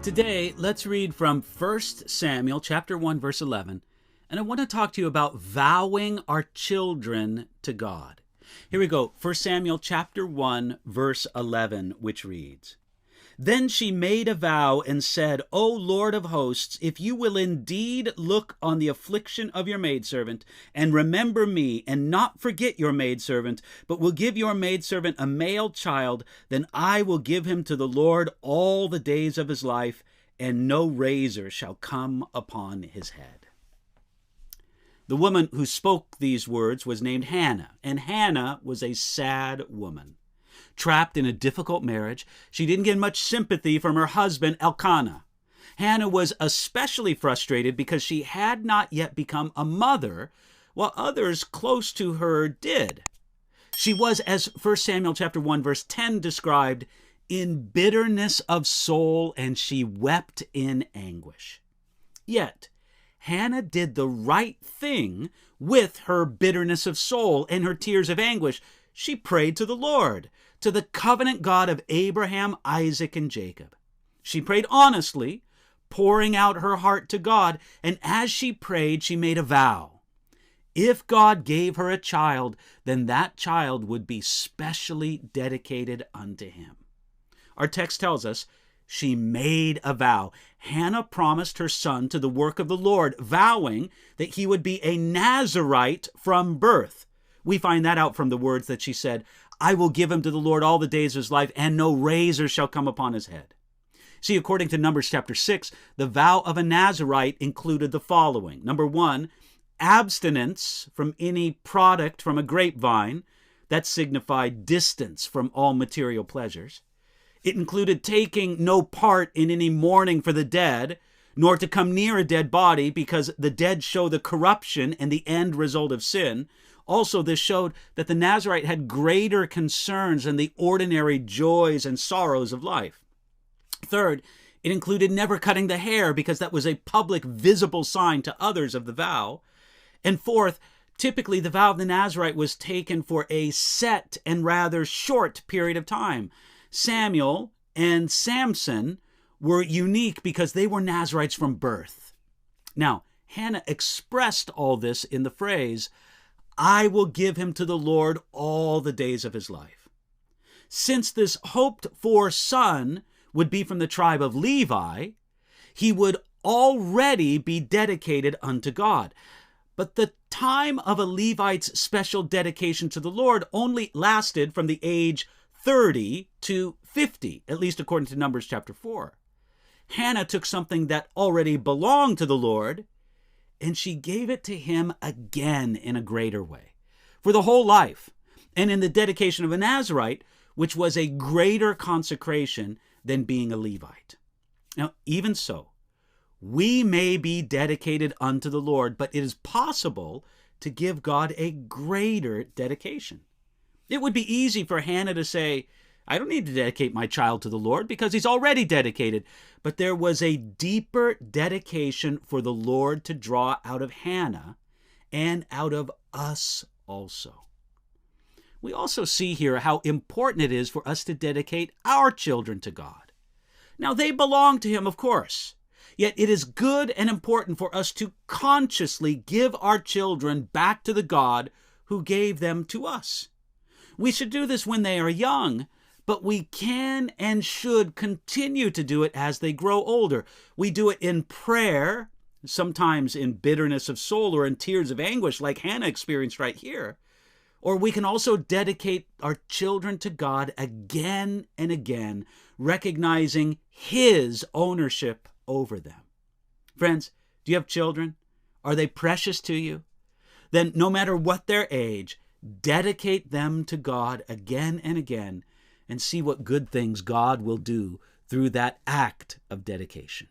Today, let's read from 1 Samuel chapter 1, verse 11, and I want to talk to you about vowing our children to God. Here we go, 1 Samuel chapter 1, verse 11, which reads, "Then she made a vow and said, O Lord of hosts, if you will indeed look on the affliction of your maidservant, and remember me, and not forget your maidservant, but will give your maidservant a male child, then I will give him to the Lord all the days of his life, and no razor shall come upon his head." The woman who spoke these words was named Hannah, and Hannah was a sad woman. Trapped in a difficult marriage, she didn't get much sympathy from her husband, Elkanah. Hannah was especially frustrated because she had not yet become a mother, while others close to her did. She was, as 1 Samuel chapter 1, verse 10 described, in bitterness of soul, and she wept in anguish. Yet, Hannah did the right thing with her bitterness of soul and her tears of anguish. She prayed to the Lord, to the covenant God of Abraham, Isaac, and Jacob. She prayed honestly, pouring out her heart to God, and as she prayed, she made a vow. If God gave her a child, then that child would be specially dedicated unto him. Our text tells us she made a vow. Hannah promised her son to the work of the Lord, vowing that he would be a Nazirite from birth. We find that out from the words that she said, I will give him to the Lord all the days of his life, and no razor shall come upon his head. See, according to Numbers chapter 6, the vow of a Nazirite included the following. Number 1, abstinence from any product from a grapevine. That signified distance from all material pleasures. It included taking no part in any mourning for the dead, nor to come near a dead body, because the dead show the corruption and the end result of sin. Also, this showed that the Nazirite had greater concerns than the ordinary joys and sorrows of life. Third, it included never cutting the hair, because that was a public, visible sign to others of the vow. And fourth, typically the vow of the Nazirite was taken for a set and rather short period of time. Samuel and Samson were unique because they were Nazirites from birth. Now, Hannah expressed all this in the phrase, I will give him to the Lord all the days of his life. Since this hoped-for son would be from the tribe of Levi, he would already be dedicated unto God. But the time of a Levite's special dedication to the Lord only lasted from the age 30 to 50, at least according to Numbers chapter 4. Hannah took something that already belonged to the Lord, and she gave it to him again in a greater way, for the whole life, and in the dedication of a Nazirite, which was a greater consecration than being a Levite. Now, even so, we may be dedicated unto the Lord, but it is possible to give God a greater dedication. It would be easy for Hannah to say, I don't need to dedicate my child to the Lord because he's already dedicated. But there was a deeper dedication for the Lord to draw out of Hannah and out of us also. We also see here how important it is for us to dedicate our children to God. Now, they belong to him, of course. Yet it is good and important for us to consciously give our children back to the God who gave them to us. We should do this when they are young, but we can and should continue to do it as they grow older. We do it in prayer, sometimes in bitterness of soul or in tears of anguish like Hannah experienced right here. Or we can also dedicate our children to God again and again, recognizing his ownership over them. Friends, do you have children? Are they precious to you? Then no matter what their age, dedicate them to God again and again and see what good things God will do through that act of dedication.